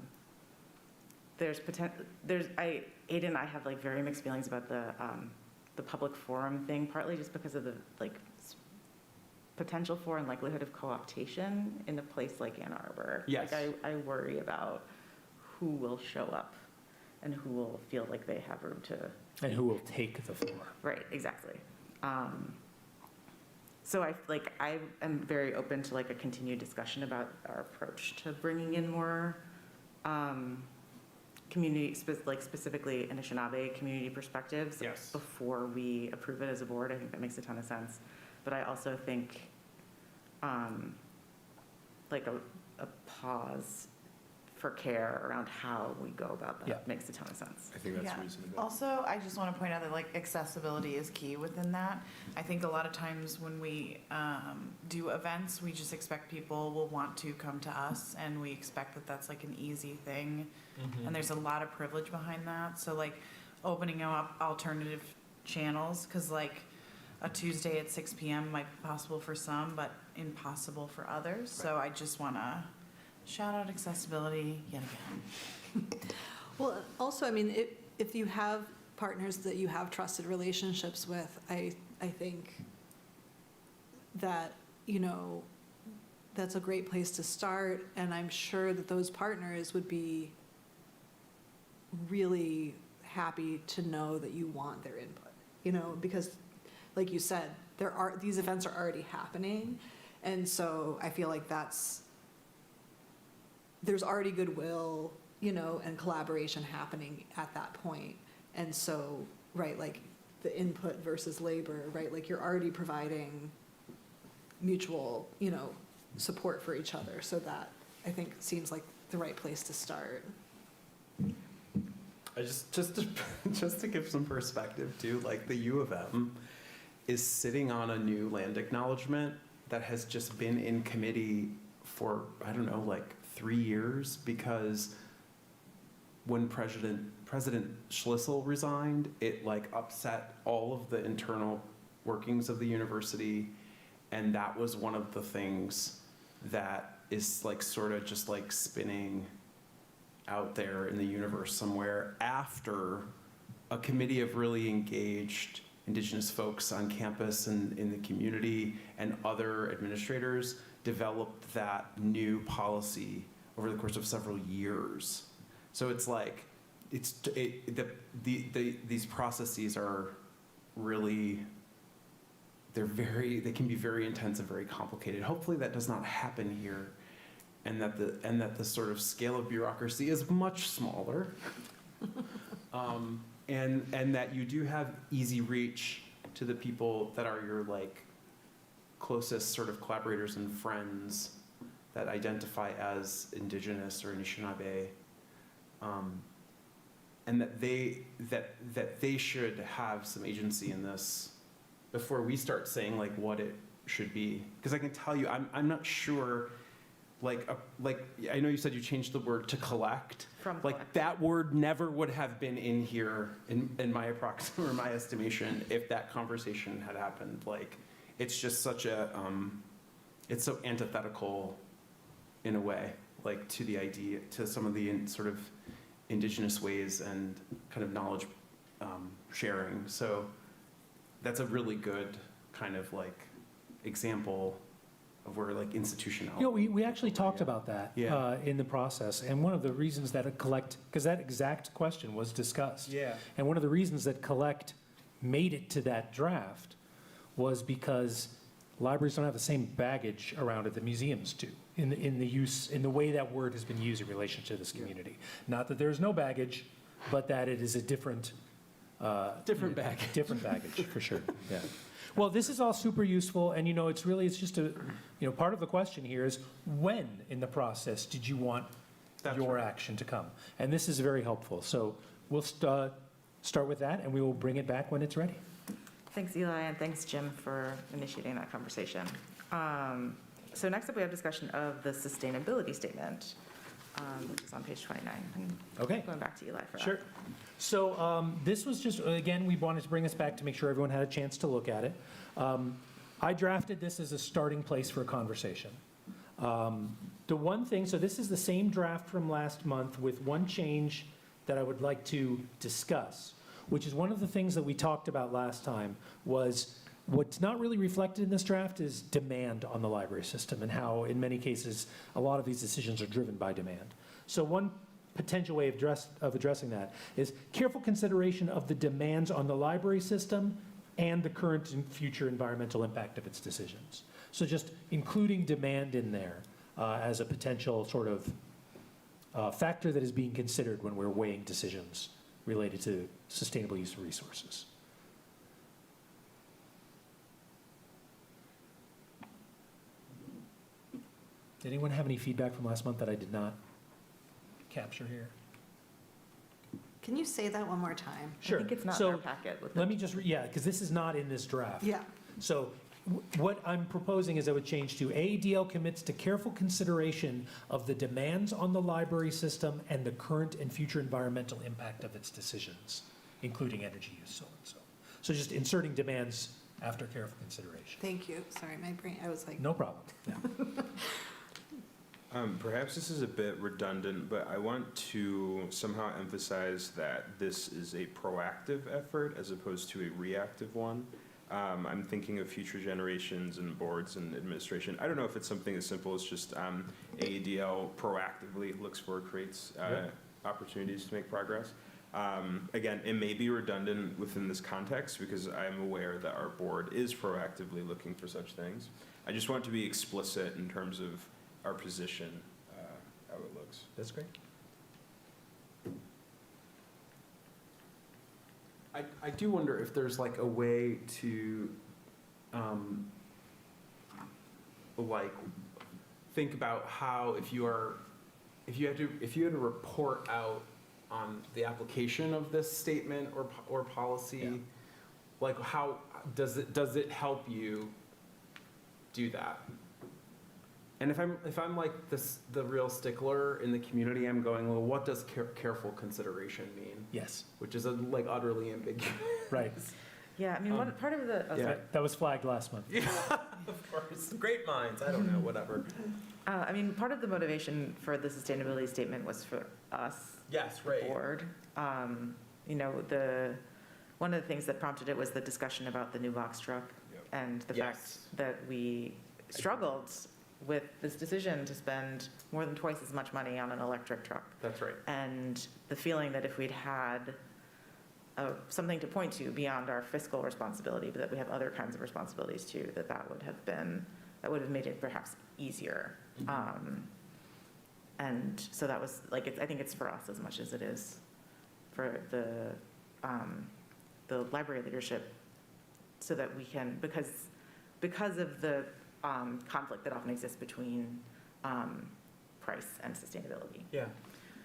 and I have like very mixed feelings about the public forum thing, partly just because of the like potential for and likelihood of co-optation in a place like Ann Arbor. Yes. Like I worry about who will show up and who will feel like they have room to. And who will take the floor. Right, exactly. So I am very open to like a continued discussion about our approach to bringing in more community, specifically Anishinaabe community perspectives. Yes. Before we approve it as a board. I think that makes a ton of sense. But I also think like a pause for care around how we go about that Yeah. makes a ton of sense. I think that's Yeah. reasonable. Also, I just want to point out that like accessibility is key within that. I think a lot of times when we do events, we just expect people will want to come to us, and we expect that that's like an easy thing. And there's a lot of privilege behind that. So like opening up alternative channels, because like a Tuesday at 6 p.m. might be possible for some, but impossible for others. So I just want to shout out accessibility yet again. Well, also, I mean, if you have partners that you have trusted relationships with, I think that, you know, that's a great place to start. And I'm sure that those partners would be really happy to know that you want their input, you know, because like you said, these events are already happening. And so I feel like there's already goodwill, you know, and collaboration happening at that point. And so, right, like the input versus labor, right, like you're already providing mutual, you know, support for each other. So that, I think, seems like the right place to start. I just to give some perspective too, like the U of M is sitting on a new land acknowledgement that has just been in committee for, I don't know, like 3 years, because when President Schlissel resigned, it like upset all of the internal workings of the university, and that was one of the things that is like sort of just like spinning out there in the universe somewhere after a committee of really engaged Indigenous folks on campus and in the community and other administrators developed that new policy over the course of several years. So it's like, these processes are really, they can be very intense and very complicated. Hopefully that does not happen here, and that the sort of scale of bureaucracy is much smaller. And that you do have easy reach to the people that are your like closest sort of collaborators and friends that identify as Indigenous or Anishinaabe, and that they should have some agency in this before we start saying like what it should be. Because I can tell you, I'm not sure. Like I know you said you changed the word to collect. From like collect. that word never would have been in here in my or my estimation if that conversation had happened. Like it's just such a it's so antithetical in a way, like to the idea, to some of the sort of Indigenous ways and kind of knowledge sharing. So that's a really good kind of like example of where like institutionality. You know, we actually talked about that Yeah. in the process, and one of the reasons that because that exact question was discussed. Yeah. And one of the reasons that Collect made it to that draft was because libraries don't have the same baggage around it that museums do in the way that word has been used in relation to this community. Not that there's no baggage, but that it is a different Different baggage. Different baggage, for sure, yeah. Well, this is all super useful, and it's just part of the question here is, when in the process did you want That's your right. action to come? And this is very helpful. So we'll start with that, and we will bring it back when it's ready. Thanks, Eli, and thanks, Jim, for initiating that conversation. So next up, we have discussion of the sustainability statement, which is on page 29. And Okay. going back to Eli for that. Sure. So this was just, again, we wanted to bring this back to make sure everyone had a chance to look at it. I drafted this as a starting place for a conversation. The one thing, so this is the same draft from last month with one change that I would like to discuss, which is one of the things that we talked about last time, was what's not really reflected in this draft is demand on the library system and how, in many cases, a lot of these decisions are driven by demand. So one potential way of addressing that is careful consideration of the demands on the library system and the current and future environmental impact of its decisions. So just including demand in there as a potential sort of factor that is being considered when we're weighing decisions related to sustainable use of resources. Did anyone have any feedback from last month that I did not capture here? Can you say that one more time? I think it's not in our packet. With Let me just, because this is not in this draft. Yeah. So what I'm proposing is I would change to AADL commits to careful consideration of the demands on the library system and the current and future environmental impact of its decisions, including energy use, so and so. So just inserting demands after careful consideration. Thank you. Sorry, my brain, I was like. No problem. Yeah. Perhaps this is a bit redundant, but I want to somehow emphasize that this is a proactive effort as opposed to a reactive one. I'm thinking of future generations and boards and administration. I don't know if it's something as simple as just AADL proactively looks for, creates opportunities to make progress. Again, it may be redundant within this context because I'm aware that our board is proactively looking for such things. I just want to be explicit in terms of our position, how it looks. That's great. I do wonder if there's like a way to, like, think about how if you had to report out on the application of this statement or policy, Yeah. like how does it help you do that? And if I'm like the real stickler in the community, I'm going, well, what does careful consideration mean? Yes, Which is like utterly ambiguous. right. Yeah, I mean, part of the, Yeah. That was flagged last month. Yeah, of course. Great minds. I don't know, whatever. I mean, part of the motivation for the sustainability statement was for us, Yes, the board. One of the things that prompted it was the discussion about the new box truck Yep. and the Yes. fact that we struggled with this decision to spend more than twice as much money on an electric truck. That's right. And the feeling that if we'd had something to point to beyond our fiscal responsibility, but that we have other kinds of responsibilities too, that would have made it perhaps easier. And so that was like, I think it's for us as much as it is for the library leadership, so that we can, because of the conflict that often exists between price and sustainability. Yeah.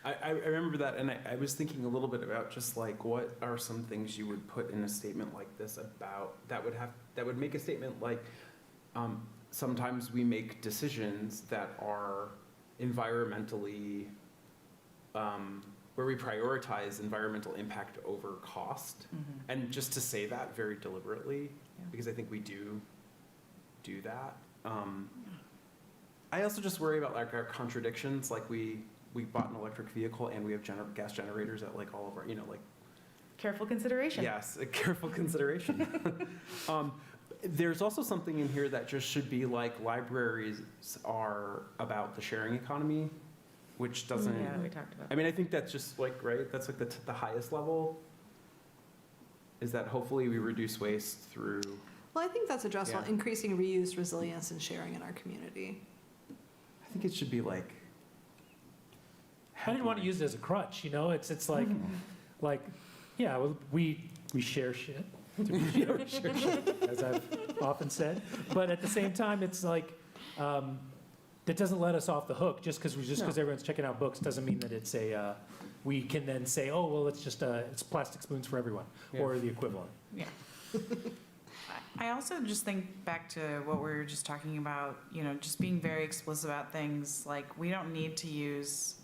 I remember that, and I was thinking a little bit about just like, what are some things you would put in a statement like this about, that would make a statement like, sometimes we make decisions that are environmentally, where we prioritize environmental impact over cost. And just to say that very deliberately, Yeah. because I think we do that. I also just worry about like our contradictions, like we bought an electric vehicle and we have gas generators at like all of our, like. Careful consideration. Yes, a careful consideration. There's also something in here that just should be like, libraries are about the sharing economy, which doesn't. Yeah, we talked about I mean, I think that's just like, right, that's like the highest level, is that hopefully we reduce waste through. Well, I think that's addressable, Yeah. increasing reuse, resilience, and sharing in our community. I think it should be like. I didn't want to use it as a crutch, it's like, yeah, well, we we share shit, share shit, as I've often said. But at the same time, it's like, that doesn't let us off the hook. Just because everyone's checking out books doesn't mean that it's we can then say, oh, well, it's just, it's plastic spoons for everyone, or the equivalent. Yeah. I also just think back to what we were just talking about, just being very explicit about things. Like, we don't need to use,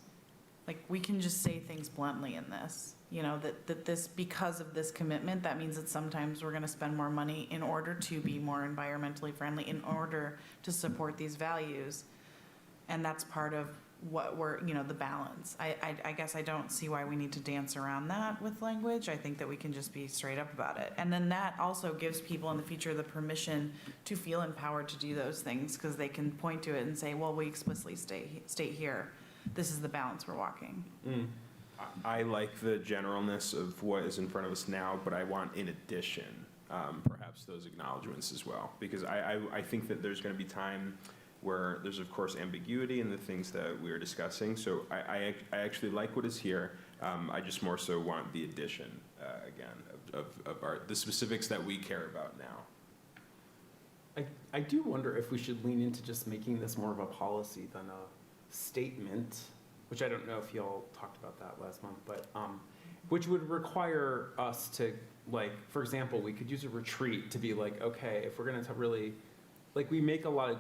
like, we can just say things bluntly in this. That this, because of this commitment, that means that sometimes we're going to spend more money in order to be more environmentally friendly, in order to support these values. And that's part of what we're, the balance. I guess I don't see why we need to dance around that with language. I think that we can just be straight up about it. And then that also gives people in the future the permission to feel empowered to do those things, because they can point to it and say, well, we explicitly state here, this is the balance we're walking. I like the generalness of what is in front of us now, but I want, in addition, perhaps those acknowledgements as well, because I think that there's going to be time where there's, of course, ambiguity in the things that we are discussing. So I actually like what is here. I just more so want the addition, again, of the specifics that we care about now. I do wonder if we should lean into just making this more of a policy than a statement, which I don't know if y'all talked about that last month, but which would require us to, like, for example, we could use a retreat to be like, okay, if we're going to really, like, we make a lot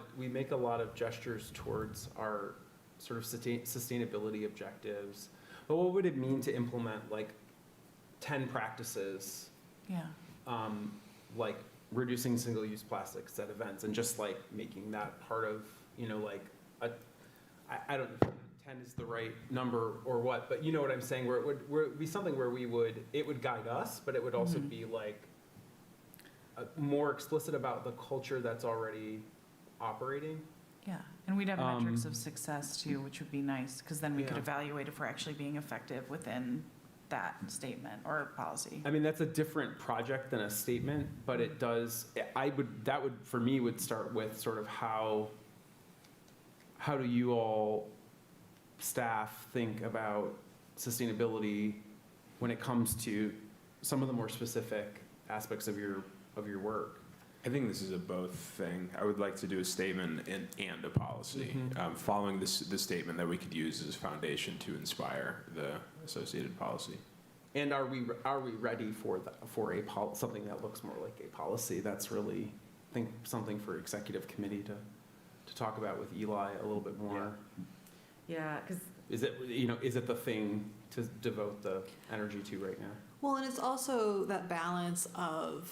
of gestures towards our sort of sustainability objectives, but what would it mean to implement like 10 practices? Yeah. Like reducing single-use plastics at events, and just like making that part of, like I don't know if 10 is the right number or what, but you know what I'm saying, where it would be something where it would guide us, but it would also be like more explicit about the culture that's already operating. Yeah, and we'd have metrics of success too, which would be nice, because then we could evaluate if we're actually being effective within that statement or policy. I mean, that's a different project than a statement, but it does, that would, for me, would start with sort of how do you all staff think about sustainability when it comes to some of the more specific aspects of your work? I think this is a both thing. I would like to do a statement and a policy, following the statement that we could use as a foundation to inspire the associated policy. And are we ready for something that looks more like a policy? That's really, I think, something for executive committee to talk about with Eli a little bit more. Yeah, because Is it the thing to devote the energy to right now? Well, and it's also that balance of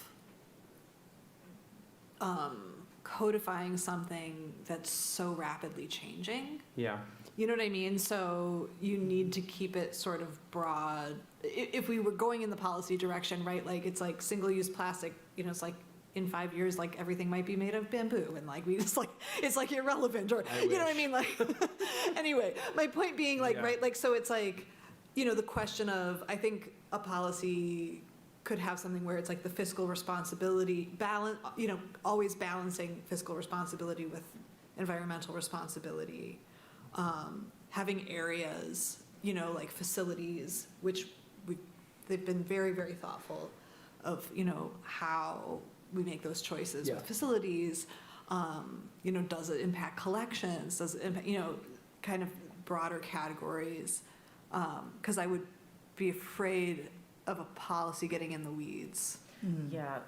codifying something that's so rapidly changing. Yeah. You know what I mean? So you need to keep it sort of broad. If we were going in the policy direction, right, like it's like single-use plastic, it's like in 5 years, like everything might be made of bamboo, and like we just like, it's like irrelevant, or, you know what I mean? Like, anyway, my point being like, right, like, so it's like, the question of, I think a policy could have something where it's like the fiscal responsibility balance, always balancing fiscal responsibility with environmental responsibility, having areas, like facilities, which they've been very, very thoughtful of, how we make those choices with facilities. Does it impact collections? Does it impact, kind of broader categories? Because I would be afraid of a policy getting in the weeds. yeah,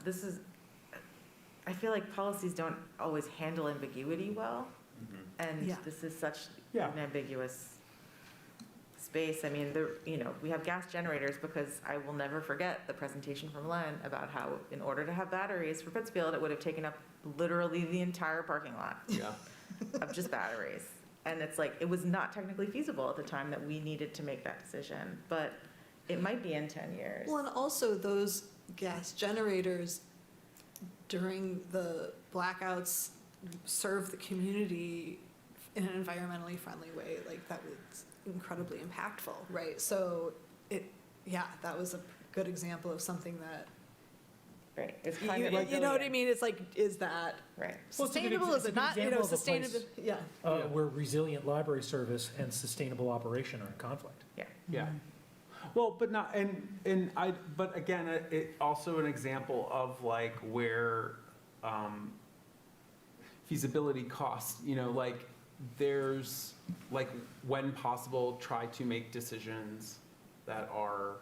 I feel like policies don't always handle ambiguity well. And this is such an ambiguous space. I mean, we have gas generators, because I will never forget the presentation from Len about how, in order to have batteries for Pittsfield, it would have taken up literally the entire parking lot of just batteries. And it's like, it was not technically feasible at the time that we needed to make that decision, but it might be in 10 years. Well, and also those gas generators during the blackouts serve the community in an environmentally friendly way. Like, that was incredibly impactful, right? So that was a good example of something that, Right. It's you climate know what I resilient. mean? It's like, is that Right. Well, it's a good sustainable? Is it's a it good not? example of a place, Sustainable, yeah. Where resilient library service and sustainable operation are in conflict. Yeah. Well, but not, but again, it also an example of like where feasibility costs, like there's, like, when possible, try to make decisions that are,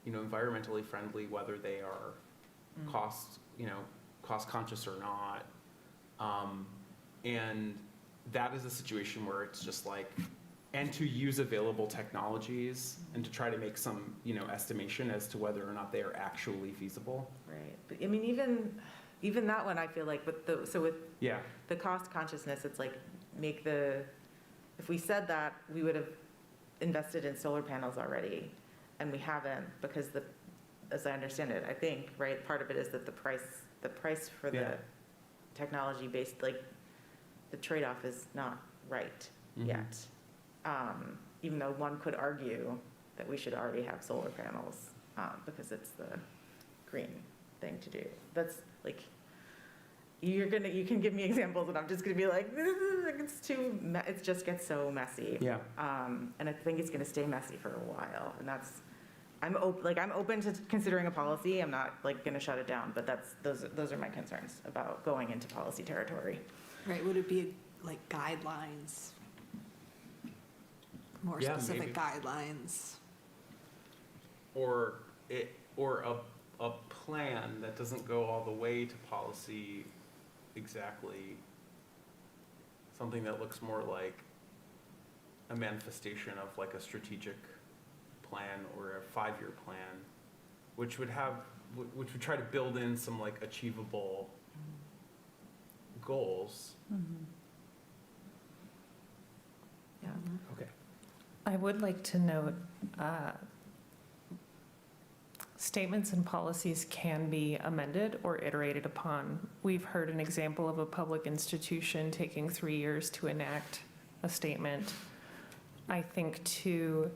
environmentally friendly, whether they are cost conscious or not. And that is a situation where it's just like, and to use available technologies and to try to make some, estimation as to whether or not they are actually feasible. Right, but I mean, even that one, I feel like with Yeah. the cost consciousness, it's like, if we said that, we would have invested in solar panels already, and we haven't, because as I understand it, I think, right, part of it is that the price for the Yeah. technology-based, like, the trade-off is not right Mhm. yet. Even though one could argue that we should already have solar panels, because it's the green thing to do. That's like, you can give me examples and I'm just gonna be like, it just gets so messy. Yeah. And I think it's gonna stay messy for a while, and I'm open to considering a policy, I'm not like gonna shut it down, but those are my concerns about going into policy territory. Right, would it be like guidelines? More Yeah, specific maybe. guidelines? Or a plan that doesn't go all the way to policy exactly. Something that looks more like a manifestation of like a strategic plan or a 5-year plan, which would try to build in some like achievable goals. Yeah. Okay. I would like to note, statements and policies can be amended or iterated upon. We've heard an example of a public institution taking 3 years to enact a statement. I think too,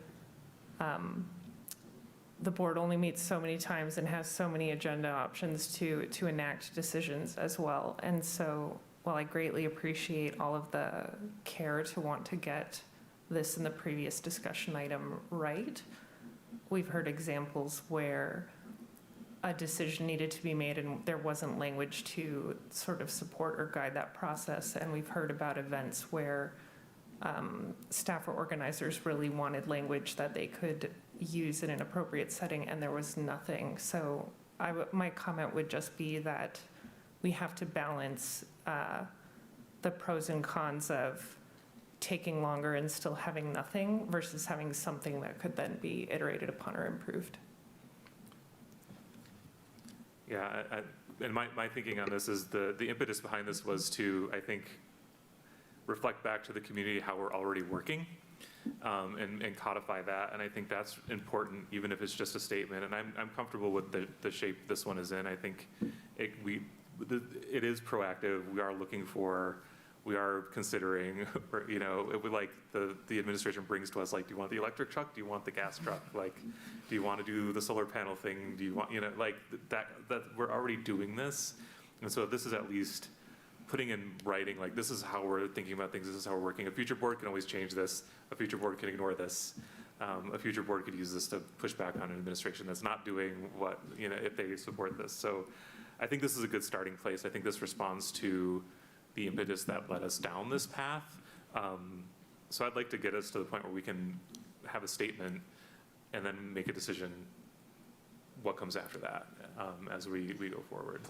the board only meets so many times and has so many agenda options to enact decisions as well. And so while I greatly appreciate all of the care to want to get this in the previous discussion item right, we've heard examples where a decision needed to be made and there wasn't language to sort of support or guide that process. And we've heard about events where staff or organizers really wanted language that they could use in an appropriate setting, and there was nothing. So my comment would just be that we have to balance the pros and cons of taking longer and still having nothing versus having something that could then be iterated upon or improved. Yeah, and my thinking on this is the impetus behind this was to, I think, reflect back to the community how we're already working, and codify that. And I think that's important, even if it's just a statement. And I'm comfortable with the shape this one is in. I think it is proactive. We are considering, or, it would like the administration brings to us, like, do you want the electric truck? Do you want the gas truck? Like, do you want to do the solar panel thing? Do you want, like that we're already doing this. And so this is at least putting in writing, like, this is how we're thinking about things. This is how we're working. A future board can always change this. A future board can ignore this. A future board could use this to push back on an administration that's not doing what, if they support this. So I think this is a good starting place. I think this responds to the impetus that led us down this path. So I'd like to get us to the point where we can have a statement and then make a decision what comes after that, as we go forward.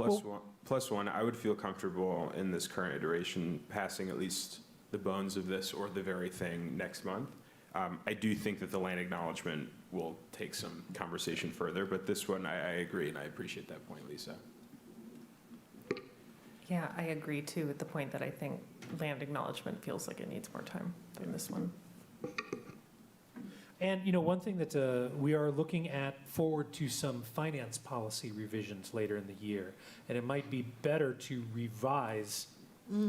Plus one, I would feel comfortable in this current iteration passing at least the bones of this or the very thing next month. I do think that the land acknowledgement will take some conversation further, but this one, I agree, and I appreciate that point, Lisa. Yeah, I agree too with the point that I think land acknowledgement feels like it needs more time than this one. And, one thing that we are looking at forward to some finance policy revisions later in the year. And it might be better to revise,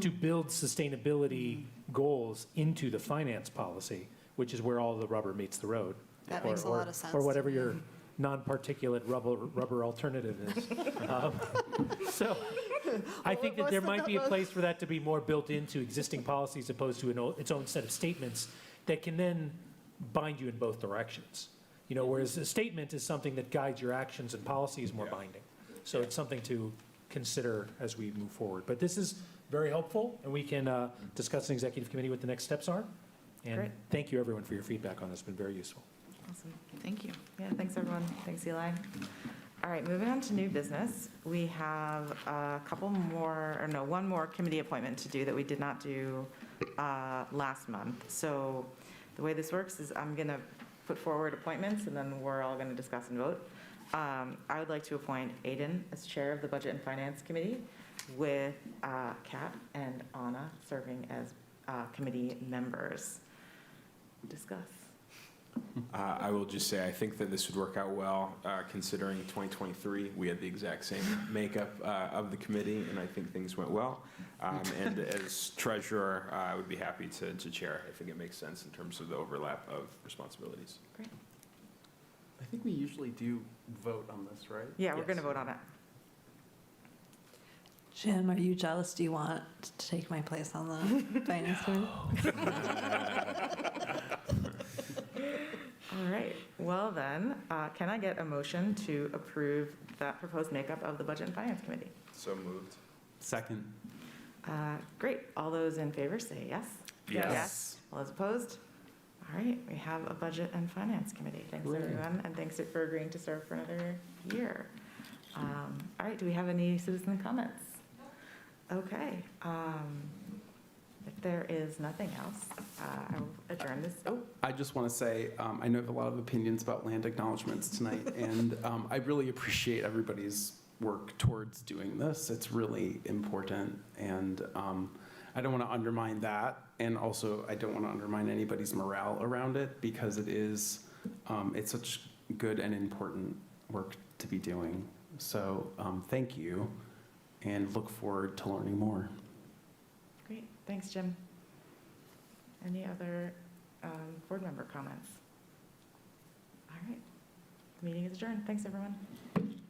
to build sustainability goals into the finance policy, which is where all the rubber meets the road. That makes a lot of sense Or to whatever me. your non-particulate rubber alternative is. So I think that there might be a place for that to be more built into existing policies opposed to its own set of statements that can then bind you in both directions. Whereas a statement is something that guides your actions and policy is more binding. So it's something to consider as we move forward. But this is very helpful, and we can discuss in executive committee what the next steps are. And Great. thank you, everyone, for your feedback on this. It's been very useful. Awesome. Thank you. Yeah, thanks, everyone. Thanks, Eli. All right, moving on to new business. We have a couple more, or no, one more committee appointment to do that we did not do last month. So the way this works is I'm going to put forward appointments, and then we're all going to discuss and vote. I would like to appoint Aiden as chair of the Budget and Finance Committee, with Kat and Anna serving as committee members. Discuss. I will just say, I think that this would work out well, considering 2023, we had the exact same makeup of the committee, and I think things went well. And as treasurer, I would be happy to chair. I think it makes sense in terms of the overlap of responsibilities. Great. I think we usually do vote on this, right? Yeah, we're going to vote on it. Jim, are you jealous? Do you want to take my place on the finance committee? All right, well then, can I get a motion to approve that proposed makeup of the Budget and Finance Committee? So moved. Second. Great, all those in favor say yes? Yes. All those opposed? All right, we have a Budget and Finance Committee. Thanks, Hooray. everyone, and thanks for agreeing to serve for another year. All right, do we have any citizen comments? Okay, if there is nothing else, I will adjourn this. Oh, I just want to say, I know I have a lot of opinions about land acknowledgements tonight, and I really appreciate everybody's work towards doing this. It's really important, and I don't want to undermine that, and also I don't want to undermine anybody's morale around it, because it is, it's such good and important work to be doing. So thank you, and look forward to learning more. great, thanks, Jim. Any other board member comments? All right, the meeting is adjourned. Thanks, everyone.